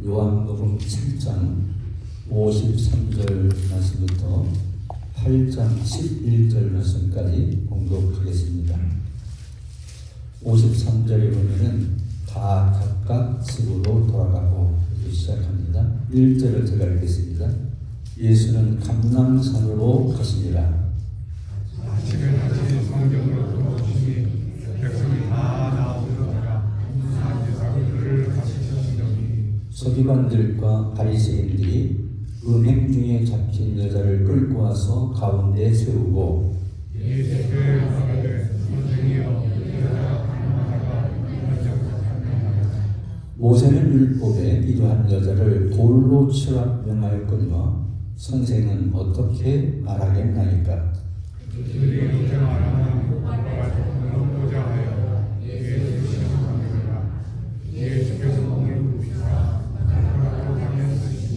요한복음 7장 53절 말씀부터 8장 11절 말씀까지 공독하겠습니다. 53절에 보면은 다 각각 집으로 돌아가고 이렇게 시작합니다. 1절을 제가 읽겠습니다. 예수는 감람산으로 가시니라. 아침에 다시 성경으로 돌아오시니 백성이 다 나오더라. 사제사가 그를 가르치시더니 서기관들과 바리새인들이 음행 중에 잡힌 여자를 끌고 와서 가운데 세우고 예수께 말하되 선생이여 이 여자가 가난하다가 모세는 율법에 이러한 여자를 돌로 치라 명하였거니와 선생은 어떻게 말하겠나이까? 그들이 그렇게 말하면 보자 하여 예수를 시험하느니라. 예수께서 몸을 굽히사 가라고 하였으니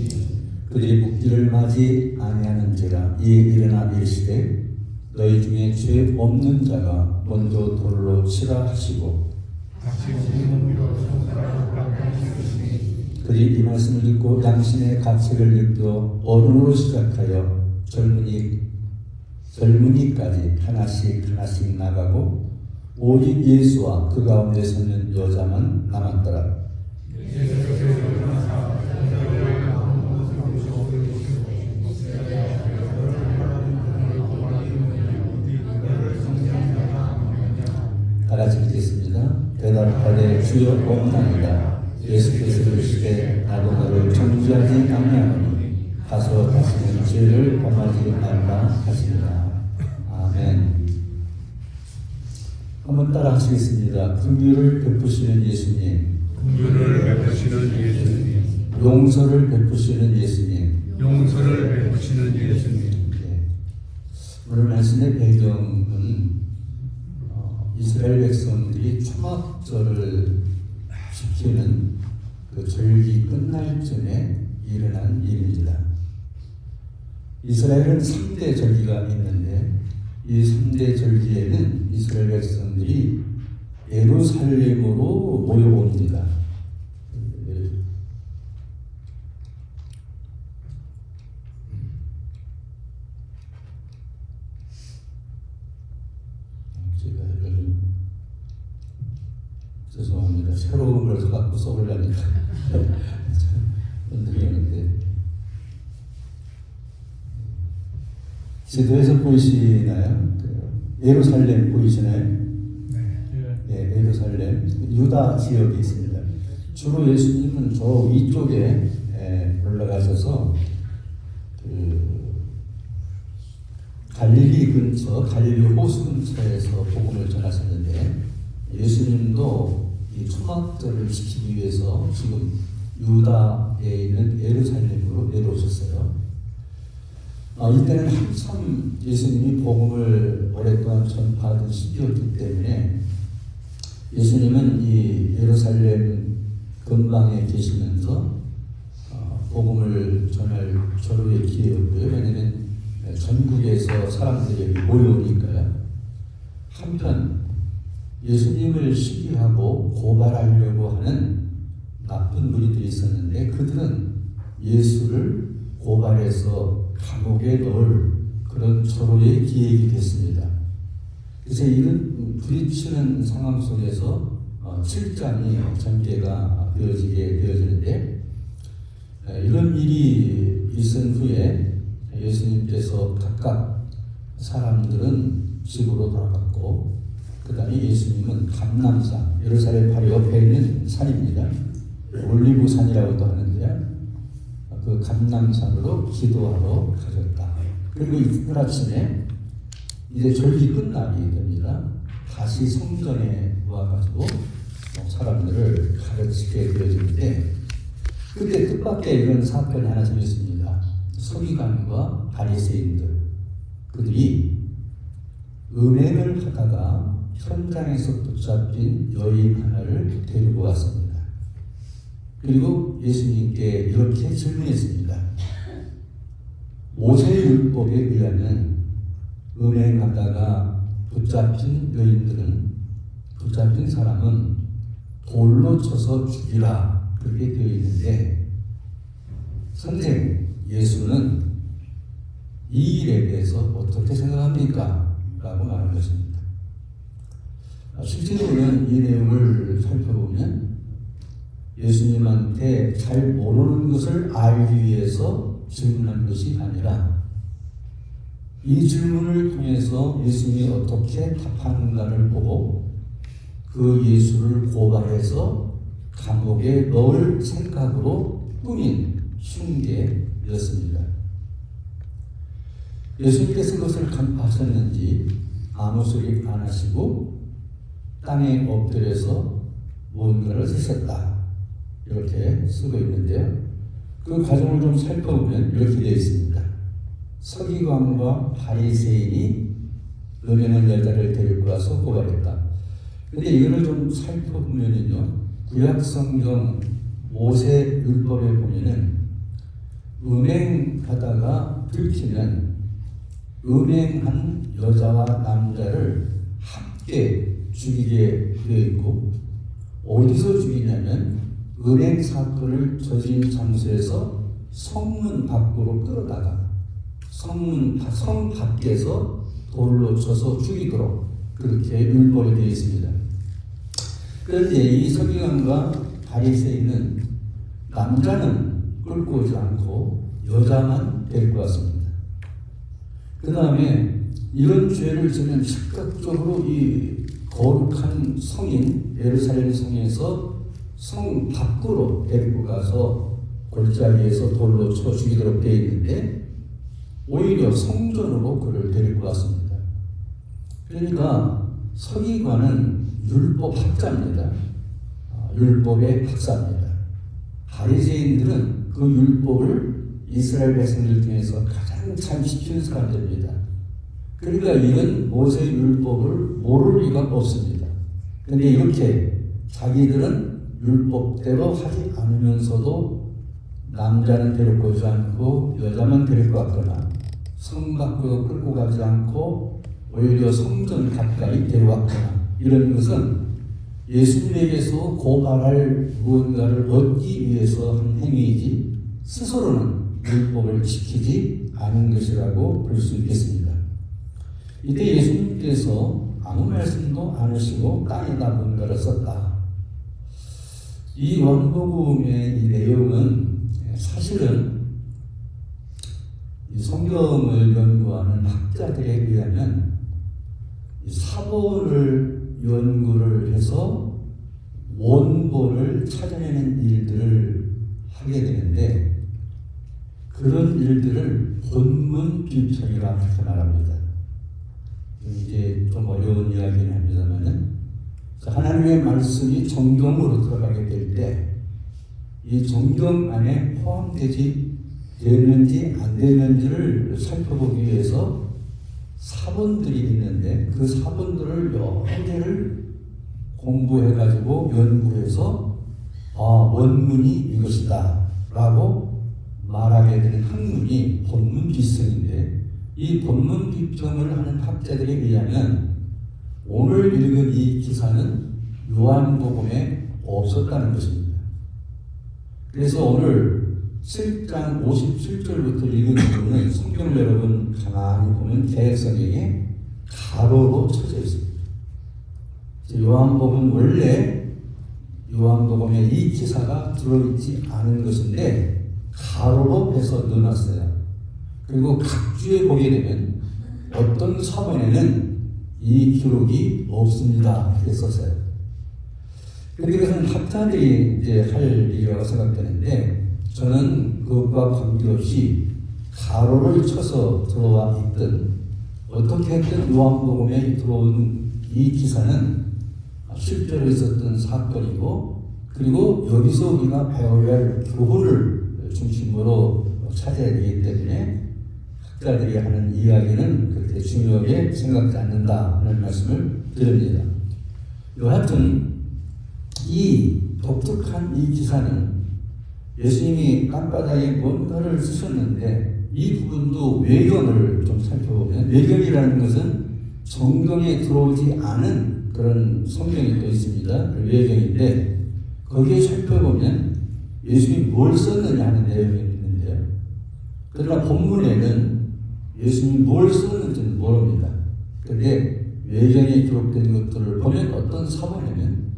그들이 묻기를 맞이 아니하는지라. 이에 일어나 이르시되 너희 중에 죄 없는 자가 먼저 돌로 치라 하시고 다시 몸으로 손가락을 닦으시니 그들이 이 말씀을 듣고 양심의 가책을 느껴 어른으로 시작하여 젊은이까지 하나씩 나가고 오직 예수와 그 가운데 서는 여자만 남았더라. 예수께서 일어나사 여자의 나온 것을 보시고 다 같이 읽겠습니다. 대답하되 주여 없나이다. 예수께서 이르시되 나도 너를 정죄하지 아니하노니 가서 다시는 죄를 범하지 말라 하시니라. 아멘. 한번 따라 하시겠습니다. 긍휼을 베푸시는 예수님, 긍휼을 베푸시는 예수님, 용서를 베푸시는 예수님. 용서를 베푸시는 예수님. 오늘 말씀의 배경은 이스라엘 백성들이 초막절을 지키는 그 절기 끝날 쯤에 일어난 일입니다. 이스라엘은 3대 절기가 있는데 이 3대 절기에는 이스라엘 백성들이 예루살렘으로 모여옵니다. 제가 요즘 죄송합니다. 새로운 걸 갖고 써보려니까 흔들리는데 지도에서 보이시나요? 예루살렘 보이시나요? 네, 예루살렘 유다 지역이 있습니다. 주로 예수님은 저 위쪽에 올라가셔서 갈릴리 근처, 갈릴리 호수 근처에서 복음을 전하셨는데 예수님도 이 초막절을 지키기 위해서 지금 유다에 있는 예루살렘으로 내려오셨어요. 이때는 한참 예수님이 복음을 오랫동안 전파하던 시기였기 때문에 예수님은 이 예루살렘 근방에 계시면서 복음을 전할 절호의 기회였고요. 왜냐하면 전국에서 사람들이 여기 모여오니까요. 한편 예수님을 시기하고 고발하려고 하는 나쁜 무리들이 있었는데 그들은 예수를 고발해서 감옥에 넣을 그런 절호의 기획이 됐습니다. 그래서 이런 부딪히는 상황 속에서 7장이 전개가 되어지는데 이런 일이 있은 후에 예수님께서 각각 사람들은 집으로 돌아갔고 그 다음에 예수님은 감람산, 예루살렘 바로 옆에 있는 산입니다. 올리브산이라고도 하는데요. 그 감람산으로 기도하러 가셨다. 그리고 이틀 아침에 이제 절기 끝나기 됩니다. 다시 성전에 와가지고 사람들을 가르치게 되어지는데 그때 뜻밖의 이런 사건이 하나 생겼습니다. 서기관과 바리새인들 그들이 음행을 하다가 현장에서 붙잡힌 여인 하나를 데리고 왔습니다. 그리고 예수님께 이렇게 질문했습니다. 모세의 율법에 의하면 음행하다가 붙잡힌 사람은 돌로 쳐서 죽이라 그렇게 되어 있는데 선생, 예수는 이 일에 대해서 어떻게 생각합니까? 라고 말한 것입니다. 실제로는 이 내용을 살펴보면 예수님한테 잘 모르는 것을 알기 위해서 질문한 것이 아니라 이 질문을 통해서 예수님이 어떻게 답하는가를 보고 그 예수를 고발해서 감옥에 넣을 생각으로 꾸민 흉계였습니다. 예수님께서 그것을 간파하셨는지 아무 소리 안 하시고 땅에 엎드려서 무언가를 쓰셨다. 이렇게 쓰고 있는데요. 그 과정을 좀 살펴보면 이렇게 되어 있습니다. 서기관과 바리새인이 음행한 여자를 데리고 와서 고발했다. 근데 이거를 좀 살펴보면요. 구약성경 모세 율법에 보면은 음행하다가 들키면 음행한 여자와 남자를 함께 죽이게 되어 있고, 어디서 죽이냐면 음행 사건을 저지른 장소에서 성문 밖으로 끌어다가 성 밖에서 돌로 쳐서 죽이도록 그렇게 율법에 되어 있습니다. 그런데 이 서기관과 바리새인은 남자는 끌고 오지 않고 여자만 데리고 왔습니다. 그 다음에 이런 죄를 지면 즉각적으로 이 거룩한 성인 예루살렘 성에서 성 밖으로 데리고 가서 골짜기에서 돌로 쳐 죽이도록 되어 있는데 오히려 성전으로 그를 데리고 왔습니다. 그러니까 서기관은 율법학자입니다. 율법의 박사입니다. 바리새인들은 그 율법을 이스라엘 백성들 중에서 가장 잘 지키는 사람들입니다. 그러니까 이건 모세 율법을 모를 리가 없습니다. 그런데 이렇게 자기들은 율법대로 하지 않으면서도 남자는 데리고 오지 않고 여자만 데리고 왔거나 성 밖으로 끌고 가지 않고 오히려 성전 가까이 데려왔거나 이런 것은 예수님에게서 고발할 무언가를 얻기 위해서 한 행위이지 스스로는 율법을 지키지 않은 것이라고 볼 수 있겠습니다. 이때 예수님께서 아무 말씀도 안 하시고 땅에다 뭔가를 썼다. 이 요한복음의 이 내용은 사실은 이 성경을 연구하는 학자들에 의하면 이 사본을 연구를 해서 원본을 찾아내는 일들을 하게 되는데 그런 일들을 본문 비평이라고 말합니다. 이제 좀 어려운 이야기는 합니다만은 하나님의 말씀이 정경으로 들어가게 될 때 이 정경 안에 포함되지 되는지 안 되는지를 살펴보기 위해서 사본들이 있는데 그 사본들을 여러 개를 공부해가지고 연구해서 원문이 이것이다 라고 말하게 되는 학문이 본문 비평인데 이 본문 비평을 하는 학자들에 의하면 오늘 읽은 이 기사는 요한복음에 없었다는 것입니다. 그래서 오늘 7장 57절부터 읽은 부분은 성경을 여러분 가만히 보면 개역성경에 가로로 쳐져 있습니다. 요한복음 원래 요한복음에 이 기사가 들어있지 않은 것인데 가로로 해서 넣어놨어요. 그리고 각 주에 보게 되면 어떤 사본에는 이 기록이 없습니다. 이렇게 썼어요. 그런데 그것은 학자들이 이제 할 일이라고 생각되는데 저는 그것과 관계없이 가로를 쳐서 들어와 있든 어떻게 했든 요한복음에 들어온 이 기사는 실제로 있었던 사건이고 그리고 여기서 우리가 배워야 할 교훈을 중심으로 찾아야 되기 때문에 학자들이 하는 이야기는 그렇게 중요하게 생각지 않는다 하는 말씀을 드립니다. 여하튼 이 독특한 이 기사는 예수님이 땅바닥에 뭔가를 쓰셨는데 이 부분도 외경을 좀 살펴보면 외경이라는 것은 정경에 들어오지 않은 그런 성경이 또 있습니다. 그 외경인데 거기에 살펴보면 예수님이 뭘 썼느냐 하는 내용이 있는데요. 그러나 본문에는 예수님이 뭘 쓰는지는 모릅니다. 그런데 외경에 기록된 것들을 보면 어떤 사본에는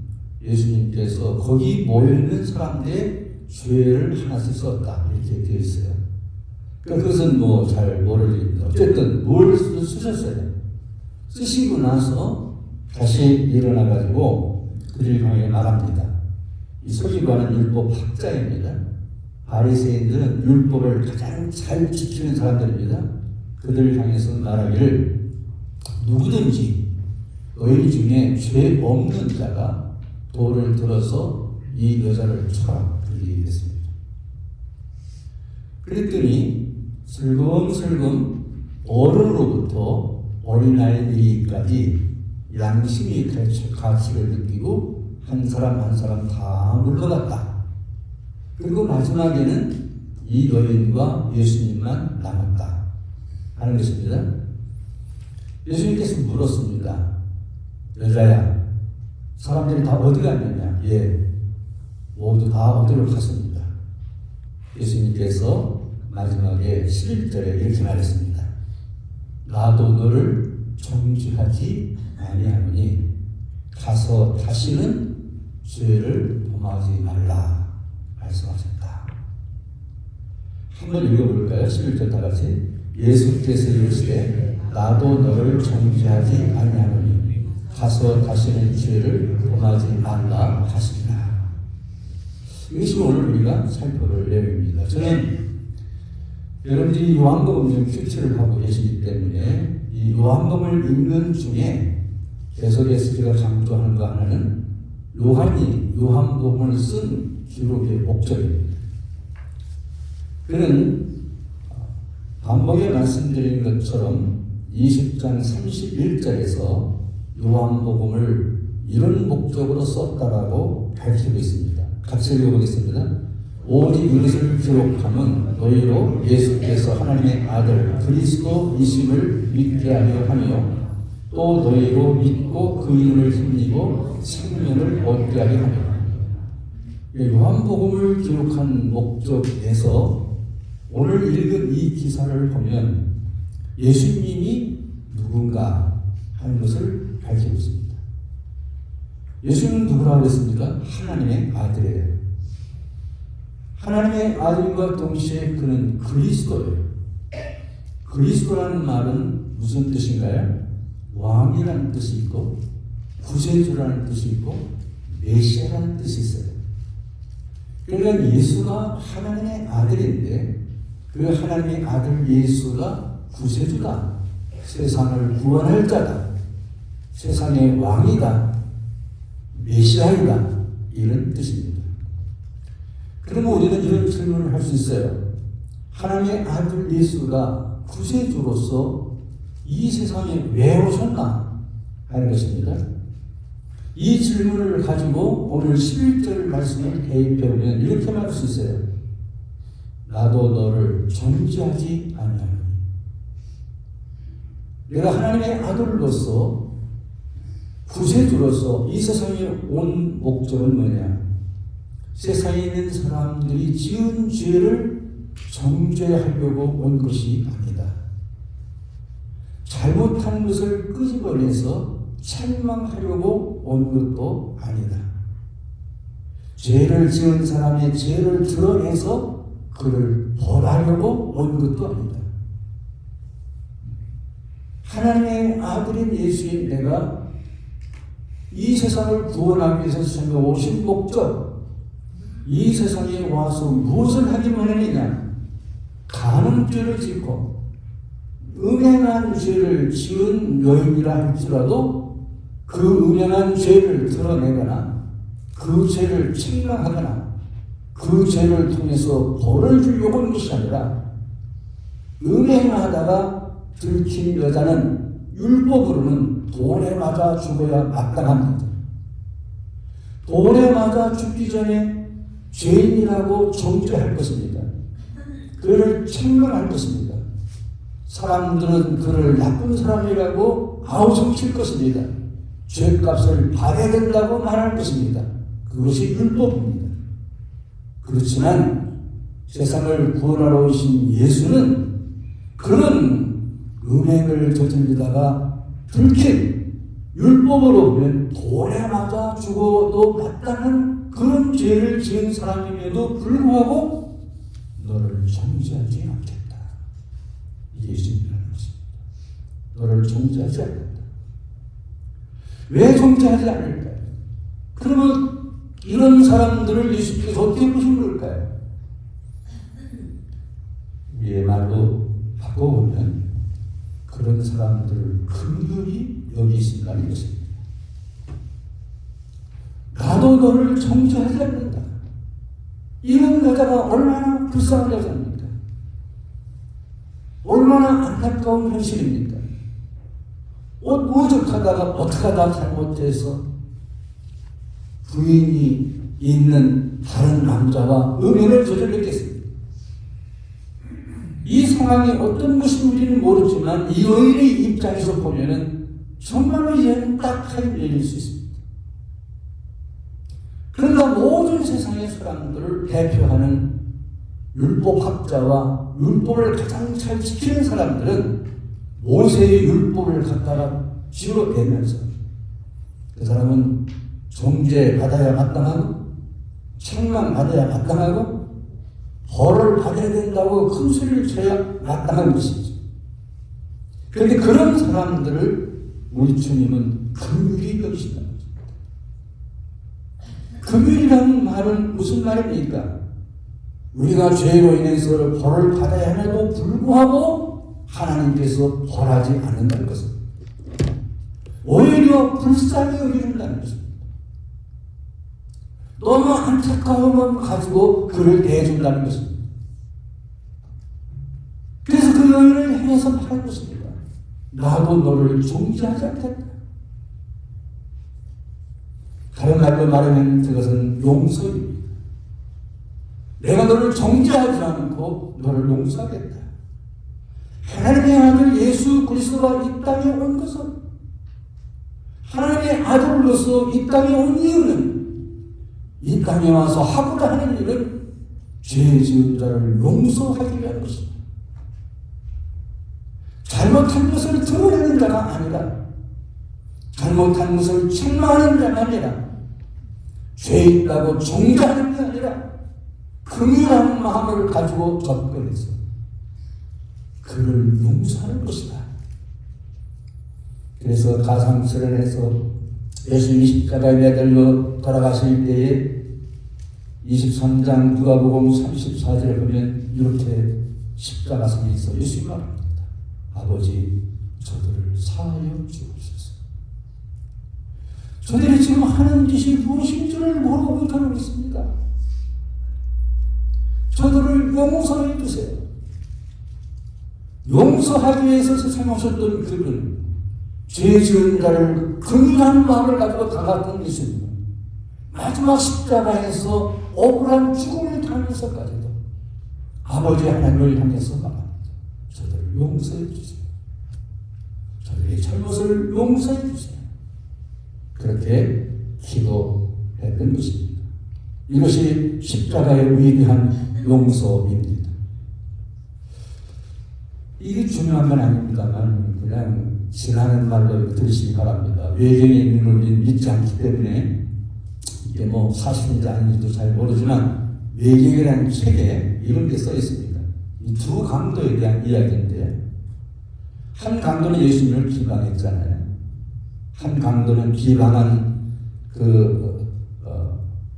예수님께서 거기 모여있는 사람들의 죄를 하나씩 썼다 이렇게 되어 있어요. 그것은 뭐 잘 모르겠는데 어쨌든 뭘 쓰셨어요. 쓰시고 나서 다시 일어나가지고 그들 향해 말합니다. 이 서기관은 율법 학자입니다. 바리새인들은 율법을 가장 잘 지키는 사람들입니다. 그들 향해서 말하기를 누구든지 너희 중에 죄 없는 자가 돌을 들어서 이 여자를 쳐라 그렇게 얘기했습니다. 그랬더니 슬금슬금 어른으로부터 어린아이 이르기까지 양심이 가치를 느끼고 한 사람 한 사람 다 물러갔다. 그리고 마지막에는 이 여인과 예수님만 남았다 하는 것입니다. 예수님께서 물었습니다. 여자야, 사람들이 다 어디 갔느냐? 예, 모두 다 어디로 갔습니다. 예수님께서 마지막에 11절에 이렇게 말했습니다. 나도 너를 정죄하지 아니하노니 가서 다시는 죄를 범하지 말라 말씀하셨다. 한번 읽어볼까요? 11절 다 같이. 예수께서 이르시되 나도 너를 정죄하지 아니하노니 가서 다시는 죄를 범하지 말라 하시니라. 이것이 오늘 우리가 살펴볼 내용입니다. 저는 여러분들이 요한복음 좀 큐티를 하고 계시기 때문에 이 요한복음을 읽는 중에 계속해서 제가 강조하는 거 하나는 요한이 요한복음을 쓴 기록의 목적입니다. 그는 반복에 말씀드린 것처럼 20장 31절에서 요한복음을 이런 목적으로 썼다라고 밝히고 있습니다. 같이 읽어보겠습니다. 오직 이것을 기록함은 너희로 예수께서 하나님의 아들 그리스도이심을 믿게 하며 또 너희로 믿고 그 이름을 힘입고 생명을 얻게 하게 하며. 요한복음을 기록한 목적에서 오늘 읽은 이 기사를 보면 예수님이 누군가 하는 것을 밝히고 있습니다. 예수님은 누구라고 했습니까? 하나님의 아들이에요. 하나님의 아들과 동시에 그는 그리스도예요. 그리스도라는 말은 무슨 뜻인가요? 왕이라는 뜻이 있고 구세주라는 뜻이 있고 메시아라는 뜻이 있어요. 그러니까 예수가 하나님의 아들인데 그 하나님의 아들 예수가 구세주다. 세상을 구원할 자다. 세상의 왕이다. 메시아이다. 이런 뜻입니다. 그러면 우리는 이런 질문을 할 수 있어요. 하나님의 아들 예수가 구세주로서 이 세상에 왜 오셨나 하는 것입니다. 이 질문을 가지고 오늘 11절 말씀을 대입해보면 이렇게 말할 수 있어요. 나도 너를 정죄하지 아니하노니. 내가 하나님의 아들로서 구세주로서 이 세상에 온 목적은 뭐냐? 세상에 있는 사람들이 지은 죄를 정죄하려고 온 것이 아니다. 잘못한 것을 끄집어내서 책망하려고 온 것도 아니다. 죄를 지은 사람의 죄를 드러내서 그를 벌하려고 온 것도 아니다. 하나님의 아들인 예수인 내가 이 세상을 구원하기 위해서 세상에 오신 목적, 이 세상에 와서 무엇을 하기만 했느냐? 간음죄를 짓고 음행한 죄를 지은 여인이라 할지라도 그 음행한 죄를 드러내거나 그 죄를 책망하거나 그 죄를 통해서 벌을 주려고 한 것이 아니라 음행하다가 들킨 여자는 율법으로는 돌에 맞아 죽어야 마땅합니다. 돌에 맞아 죽기 전에 죄인이라고 정죄할 것입니다. 그를 책망할 것입니다. 사람들은 그를 나쁜 사람이라고 아우성칠 것입니다. 죄값을 받아야 된다고 말할 것입니다. 그것이 율법입니다. 그렇지만 세상을 구원하러 오신 예수는 그런 음행을 저지르다가 들킨 율법으로 보면 돌에 맞아 죽어도 마땅한 그런 죄를 지은 사람임에도 불구하고 너를 정죄하지 않겠다. 이게 예수님이라는 것입니다. 너를 정죄하지 않겠다. 왜 정죄하지 않을까요? 그러면 이런 사람들을 예수께서 어떻게 보신 걸까요? 우리의 말로 바꿔보면 그런 사람들을 긍휼히 여기신다는 것입니다. 나도 너를 정죄하지 않는다. 이런 여자가 얼마나 불쌍한 여자입니까? 얼마나 안타까운 현실입니까? 옷 오죽하다가 어떻게 하다 잘못해서 부인이 있는 다른 남자와 음행을 저질렀겠습니까? 이 상황이 어떤 것인지는 모르지만 이 여인의 입장에서 보면은 정말로 이제는 딱한 여인일 수 있습니다. 그러나 모든 세상의 사람들을 대표하는 율법학자와 율법을 가장 잘 지키는 사람들은 모세의 율법을 갖다가 쥐로 대면서 그 사람은 정죄 받아야 마땅하고 책망 받아야 마땅하고 벌을 받아야 된다고 큰 소리를 쳐야 마땅한 것이죠. 그런데 그런 사람들을 우리 주님은 긍휼히 여기신다는 것입니다. 긍휼이라는 말은 무슨 말입니까? 우리가 죄로 인해서 벌을 받아야 함에도 불구하고 하나님께서 벌하지 않는다는 것입니다. 오히려 불쌍히 여겨준다는 것입니다. 너무 안타까움만 가지고 그를 대해준다는 것입니다. 그래서 그 여인을 향해서 말한 것입니다. 나도 너를 정죄하지 않겠다. 다른 말로 말하면 그것은 용서입니다. 내가 너를 정죄하지 않고 너를 용서하겠다. 하나님의 아들 예수 그리스도가 이 땅에 온 것은 하나님의 아들로서 이 땅에 온 이유는 이 땅에 와서 하고자 하는 일은 죄 지은 자를 용서하기 위한 것입니다. 잘못한 것을 드러내는 자가 아니라 잘못한 것을 책망하는 자가 아니라 죄 있다고 정죄하는 게 아니라 긍휼한 마음을 가지고 접근해서 그를 용서하는 것이다. 그래서 가상수련에서 예수님이 십자가에 매달려 돌아가실 때에 23장 누가복음 34절에 보면 이렇게 십자가상에서 예수님이 말합니다. 아버지, 저들을 사하여 주옵소서. 저들이 지금 하는 짓이 무엇인 줄을 모르고 못하고 있습니다. 저들을 용서해 주세요. 용서하기 위해서 세상에 오셨던 그분, 죄 지은 자를 긍휼한 마음을 가지고 다가갔던 예수님, 마지막 십자가에서 억울한 죽음을 당하면서까지도 아버지 하나님을 향해서 말합니다. 저들을 용서해 주세요. 저들의 잘못을 용서해 주세요. 그렇게 기도했던 것입니다. 이것이 십자가의 위대한 용서입니다. 이게 중요한 건 아닙니다만 그냥 지나는 말로 들으시기 바랍니다. 외경에 있는 걸 믿지 않기 때문에 이게 뭐 사실인지 아닌지도 잘 모르지만 외경이라는 책에 이런 게 써 있습니다. 이 두 강도에 대한 이야기인데 한 강도는 예수님을 비방했잖아요. 한 강도는 비방한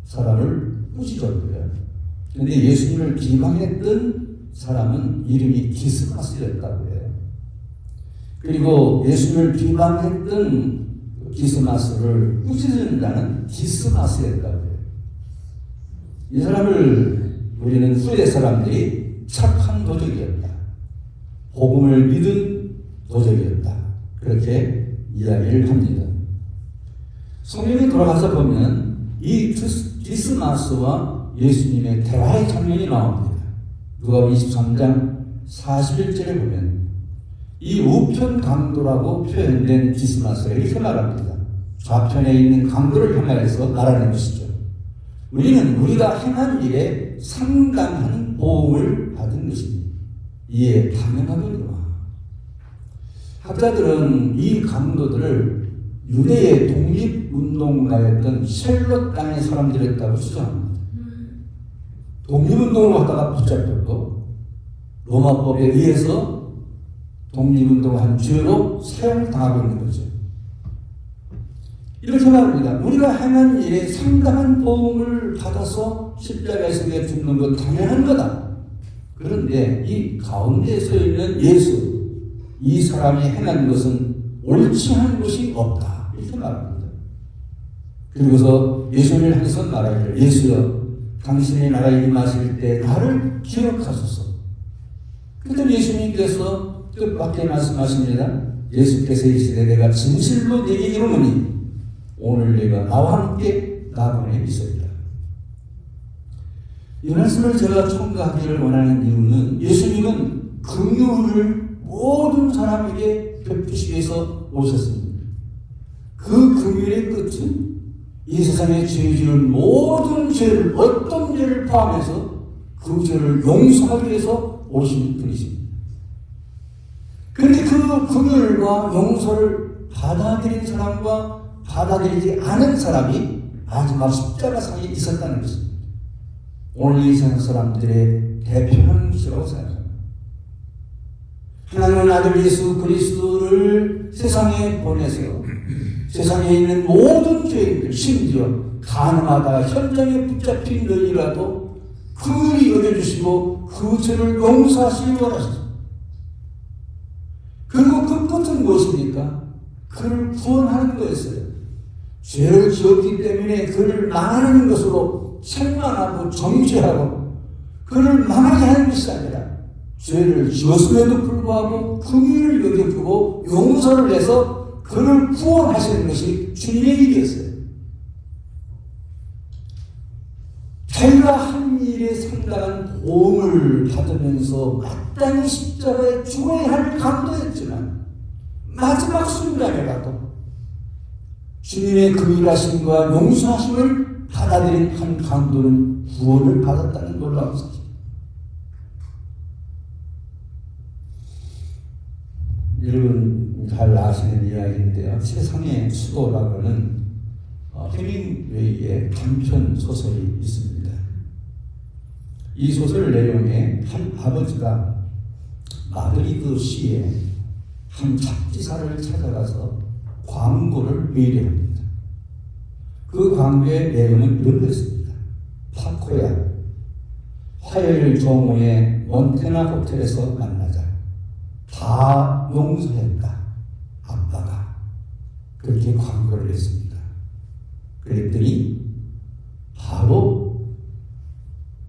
사람을 꾸짖었고요. 그런데 예수님을 비방했던 사람은 이름이 디스마스였다고 해요. 그리고 예수님을 비방했던 디스마스를 꾸짖는 자는 디스마스였다고 해요. 이 사람을 우리는 후대 사람들이 착한 도적이었다. 복음을 믿은 도적이었다. 그렇게 이야기를 합니다. 성경에 돌아가서 보면 이 디스마스와 예수님의 대화의 장면이 나옵니다. 누가복음 23장 41절에 보면 이 우편 강도라고 표현된 디스마스가 이렇게 말합니다. 좌편에 있는 강도를 향하여서 말하는 것이죠. 우리는 우리가 행한 일에 상당한 보응을 받은 것입니다. 이에 당연하거든요. 학자들은 이 강도들을 유대의 독립운동가였던 샬롯 땅의 사람들이었다고 주장합니다. 독립운동을 하다가 붙잡혔고 로마법에 의해서 독립운동을 한 죄로 사형당하고 있는 거죠. 이렇게 말합니다. 우리가 행한 일에 상당한 보응을 받아서 십자가에서 죽는 건 당연한 거다. 그런데 이 가운데 서 있는 예수, 이 사람이 행한 것은 옳지 않은 것이 없다. 이렇게 말합니다. 그리고서 예수를 향해서 말하기를, 예수여, 당신의 나라에 임하실 때 나를 기억하소서. 그랬더니 예수님께서 뜻밖의 말씀하십니다. 예수께서 이르시되 내가 진실로 네게 이르노니 오늘 내가 나와 함께 낙원에 있으리라. 이 말씀을 제가 첨가하기를 원하는 이유는 예수님은 긍휼을 모든 사람에게 베푸시기 위해서 오셨습니다. 그 긍휼의 끝은 이 세상에 죄 지은 모든 죄를, 어떤 죄를 포함해서 그 죄를 용서하기 위해서 오신 분이십니다. 그런데 그 긍휼과 용서를 받아들인 사람과 받아들이지 않은 사람이 마지막 십자가상에 있었다는 것입니다. 오늘 이 세상 사람들의 대표하는 것이라고 생각합니다. 하나님은 아들 예수 그리스도를 세상에 보내서 세상에 있는 모든 죄인들, 심지어 가늠하다 현장에 붙잡힌 너희라도 긍휼히 여겨주시고 그 죄를 용서하시기 원하십니다. 그리고 그 끝은 무엇입니까? 그를 구원하는 거였어요. 죄를 지었기 때문에 그를 망하는 것으로 책망하고 정죄하고 그를 망하게 하는 것이 아니라 죄를 지었음에도 불구하고 긍휼을 여겨주고 용서를 해서 그를 구원하시는 것이 주님의 일이었어요. 자기가 한 일에 상당한 도움을 받으면서 마땅히 십자가에 죽어야 할 강도였지만 마지막 순간에라도 주님의 긍휼하심과 용서하심을 받아들인 한 강도는 구원을 받았다는 놀라운 사실. 여러분 잘 아시는 이야기인데요. 세상의 수도라고는 헤밍웨이의 단편 소설이 있습니다. 이 소설 내용에 한 아버지가 마드리드 시에 한 잡지사를 찾아가서 광고를 의뢰합니다. 그 광고의 내용은 이런 것입니다. 파코야, 화요일 정오에 몬테나 호텔에서 만나자. 다 용서했다. 아빠가. 그렇게 광고를 했습니다. 그랬더니 바로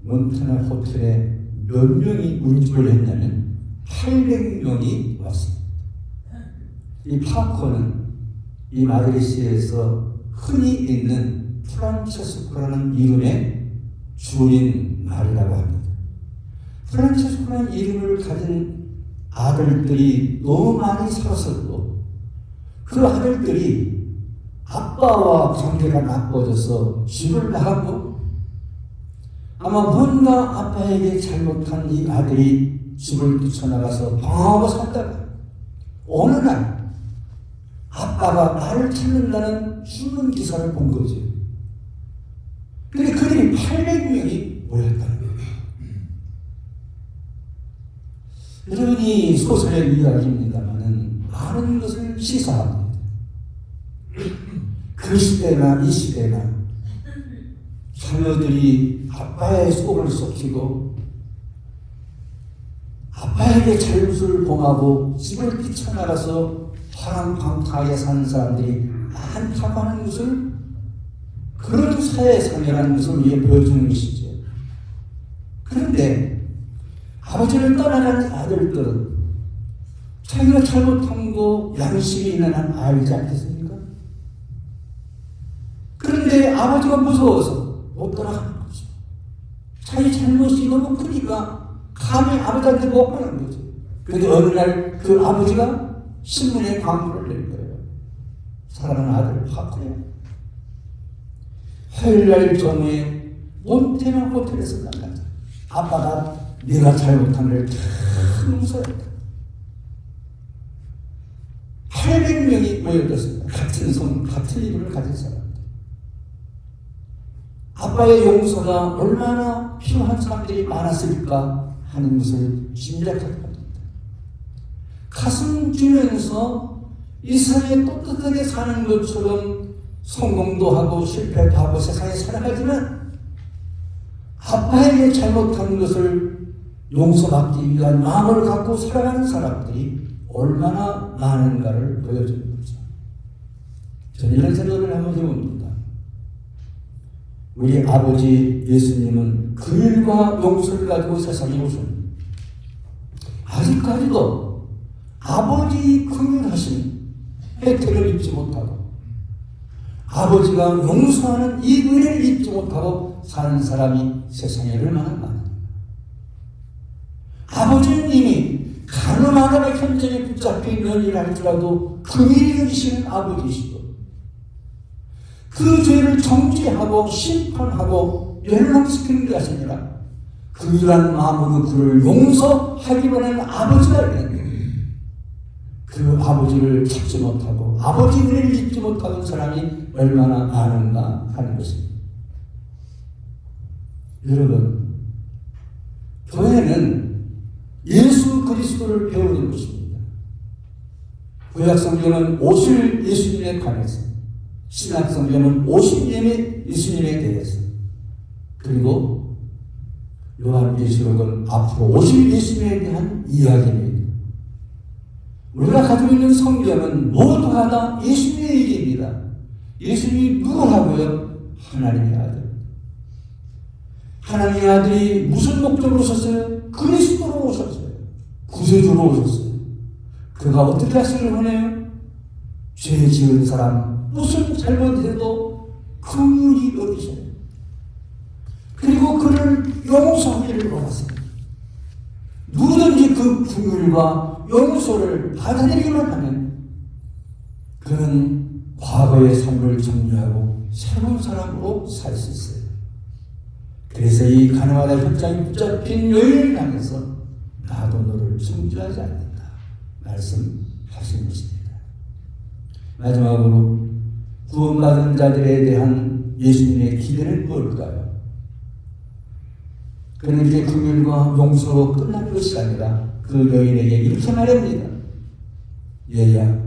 몬테나 호텔에 몇 명이 운집을 했냐면 800명이 왔습니다. 이 파코는 이 마드리시에서 흔히 있는 프란체스코라는 이름의 주인 말이라고 합니다. 프란체스코라는 이름을 가진 아들들이 너무 많이 살았었고 그 아들들이 아빠와 관계가 나빠져서 집을 나가고 아마 뭔가 아빠에게 잘못한 이 아들이 집을 뛰쳐나가서 방황하고 살다가 어느 날 아빠가 나를 찾는다는 죽는 기사를 본 거죠. 근데 그들이 800명이 모였다는 거예요. 여러분이 소설의 이야기입니다만은 많은 것을 시사합니다. 그 시대나 이 시대나 자녀들이 아빠의 속을 썩히고 아빠에게 잘못을 범하고 집을 뛰쳐나가서 화랑방탕하게 사는 사람들이 많다고 하는 것을 그런 사회상이라는 것을 위해 보여주는 것이죠. 그런데 아버지를 떠나는 아들들은 자기가 잘못한 거 양심이 있는 한 알지 않겠습니까? 그런데 아버지가 무서워서 못 떠나가는 거죠. 자기 잘못이 너무 크니까 감히 아버지한테 못 가는 거죠. 그런데 어느 날 그 아버지가 신문에 광고를 낸 거예요. 사랑하는 아들 파코야. 화요일날 정오에 몬테나 호텔에서 만났다. 아빠가 내가 잘못한 걸 다 용서했다. 800명이 모여졌습니다. 같은 성, 같은 이름을 가진 사람들. 아빠의 용서가 얼마나 필요한 사람들이 많았을까 하는 것을 짐작하게 합니다. 가슴 주면서 이 세상에 떳떳하게 사는 것처럼 성공도 하고 실패도 하고 세상에 살아가지만 아빠에게 잘못한 것을 용서받기 위한 마음을 갖고 살아가는 사람들이 얼마나 많은가를 보여주는 거죠. 저는 이런 생각을 한번 해봅니다. 우리 아버지 예수님은 긍휼과 용서를 가지고 세상에 오셨습니다. 아직까지도 아버지 긍휼하신 혜택을 입지 못하고 아버지가 용서하는 이 은혜를 입지 못하고 사는 사람이 세상에 얼마나 많아요. 아버지는 이미 가늠하다의 현장에 붙잡혀 있는 일을 할지라도 긍휼히 여기시는 아버지이시고 그 죄를 정죄하고 심판하고 멸망시키는 것이 아니라 긍휼한 마음으로 그를 용서하기로 하는 아버지가 있는데 그 아버지를 찾지 못하고 아버지 은혜를 입지 못하는 사람이 얼마나 많은가 하는 것입니다. 여러분, 교회는 예수 그리스도를 배우는 것입니다. 구약 성경은 오실 예수님에 관해서, 신약 성경은 오신 예수님에 대해서, 그리고 요한계시록은 앞으로 오실 예수님에 대한 이야기입니다. 우리가 가지고 있는 성경은 모두가 다 예수님의 얘기입니다. 예수님이 누구라고요? 하나님의 아들. 하나님의 아들이 무슨 목적으로 오셨어요? 그리스도로 오셨어요. 구세주로 오셨어요. 그가 어떻게 하시려고 하네요? 죄 지은 사람 무슨 잘못해도 긍휼히 여기셔요. 그리고 그를 용서하기를 원하세요. 누구든지 그 긍휼과 용서를 받아들이기만 하면 그는 과거의 삶을 정리하고 새로운 사람으로 살 수 있어요. 그래서 이 가늠하다 현장에 붙잡힌 여인을 향해서 나도 너를 정죄하지 않는다 말씀하신 것입니다. 마지막으로 구원받은 자들에 대한 예수님의 기대는 뭘까요? 그는 이제 긍휼과 용서로 끝난 것이 아니라 그 여인에게 이렇게 말합니다. 얘야,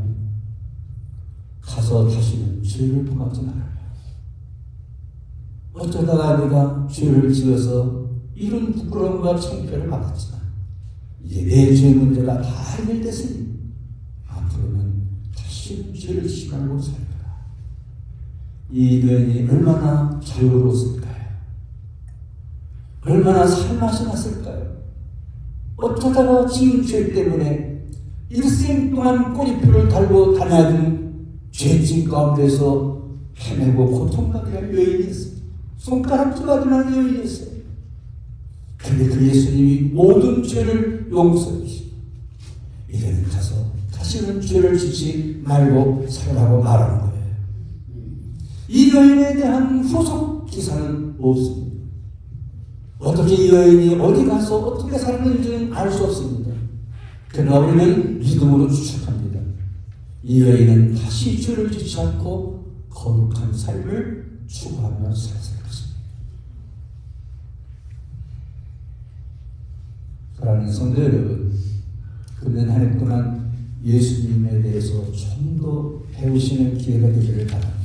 가서 다시는 죄를 범하지 말아라. 어쩌다가 네가 죄를 지어서 이런 부끄러움과 창피를 받았지만 이제 내 죄 문제가 다 해결됐으니 앞으로는 다시는 죄를 지지 말고 살거라. 이 여인이 얼마나 자유로웠을까요? 얼마나 살맛이 났을까요? 어쩌다가 지은 죄 때문에 일생 동안 꼬리표를 달고 다녀든 죄진 가운데서 헤매고 고통받게 할 여인이 있어요. 손가락질하지만 여인이 있어요. 그런데 그 예수님이 모든 죄를 용서해 주시고 이제는 가서 다시는 죄를 짓지 말고 살라고 말하는 거예요. 이 여인에 대한 후속 기사는 없습니다. 어떻게 이 여인이 어디 가서 어떻게 살았는지는 알 수 없습니다. 그러나 우리는 믿음으로 추측합니다. 이 여인은 다시 죄를 짓지 않고 거룩한 삶을 추구하며 살았을 것입니다. 사랑하는 성도 여러분, 금년 한 해 동안 예수님에 대해서 좀 더 배우시는 기회가 되기를 바랍니다.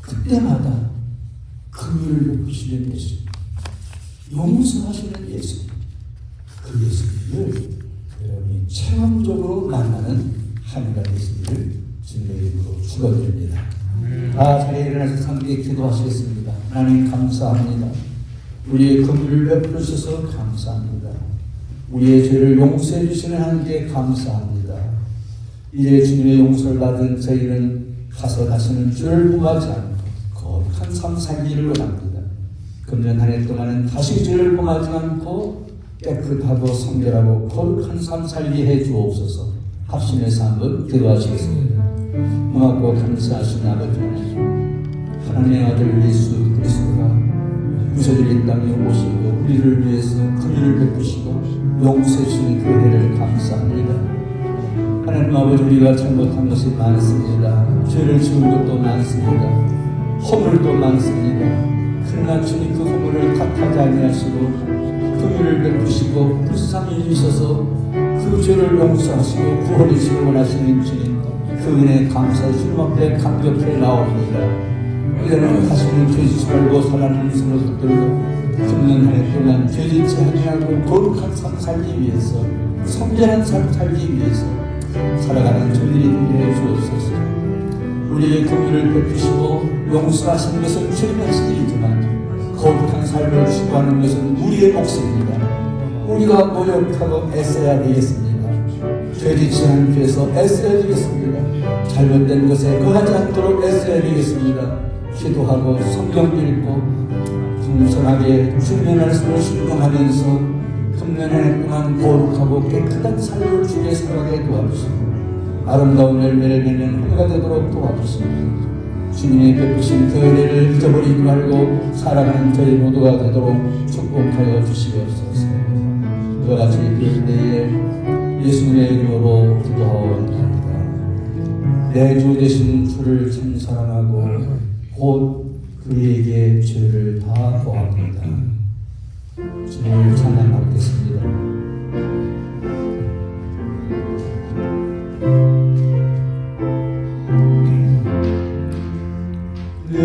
그때마다 긍휼을 베푸시는 예수님, 용서하시는 예수님, 그 예수님을 여러분이 체험적으로 만나는 한 해가 되시기를 주님의 이름으로 축원드립니다. 다 자리에 일어나서 상대에 기도하시겠습니다. 하나님 감사합니다. 우리의 긍휼을 베푸셔서 감사합니다. 우리의 죄를 용서해 주시는 하나님께 감사합니다. 이제 주님의 용서를 받은 저희는 가서 다시는 죄를 범하지 않고 거룩한 삶 살기를 원합니다. 금년 한 해 동안은 다시 죄를 범하지 않고 깨끗하고 성결하고 거룩한 삶 살게 해 주옵소서. 합심해서 한번 기도하시겠습니다. 고맙고 감사하신 아버지 하나님, 하나님의 아들 예수 그리스도 용서를 이 땅에 오시고 우리를 위해서 긍휼을 베푸시고 용서해 주신 그 은혜를 감사합니다. 하나님 아버지, 우리가 잘못한 것이 많습니다. 죄를 지은 것도 많습니다. 허물도 많습니다. 그러나 주님 그 허물을 탓하지 아니하시고 긍휼을 베푸시고 불쌍히 여기셔서 그 죄를 용서하시고 구원해 주시기 원하시는 주님, 그 은혜에 감사해 주님 앞에 감격해 나옵니다. 이제는 다시는 죄짓지 말고 살아나는 인생을 붙들고 금년 한 해 동안 죄짓지 아니하고 거룩한 삶 살기 위해서, 성전한 삶 살기 위해서 살아가는 저희들이 되게 해 주옵소서. 우리에게 긍휼을 베푸시고 용서하시는 것은 주님의 일이지만 거룩한 삶을 추구하는 것은 우리의 몫입니다. 우리가 노력하고 애써야 되겠습니다. 죄짓지 않기 위해서 애써야 되겠습니다. 잘못된 것에 거하지 않도록 애써야 되겠습니다. 기도하고 성경 읽고 겸손하게 주님의 말씀을 순종하면서 금년 한 해 동안 거룩하고 깨끗한 삶을 주게 살아가게 도와주시고 아름다운 열매를 맺는 해가 되도록 도와주시고 주님의 베푸신 그 은혜를 잊어버리지 말고 살아가는 저희 모두가 되도록 축복하여 주시옵소서. 그와 같이 이럴 때에 예수님의 이름으로 기도하옵나이다. 내 주 되신 주를 참 사랑하고 곧 그에게 죄를 다 고합니다. 주님을 찬양하겠습니다. 내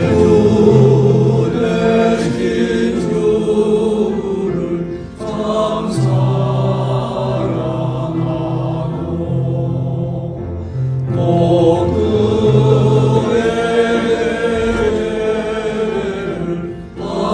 주 되신 주를 참 사랑하고 또 그의 죄를 다 고합니다.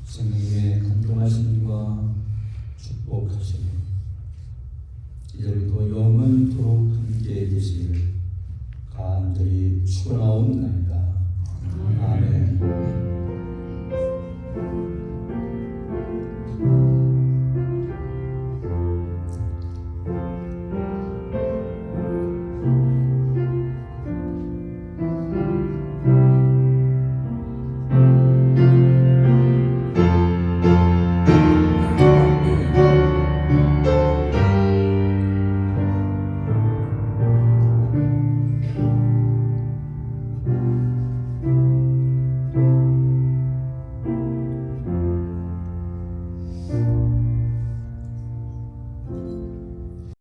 성령의 감동하심과 축복하시며 이제부터 영원토록 함께 계시기를 간절히 축원하옵나이다. 아멘.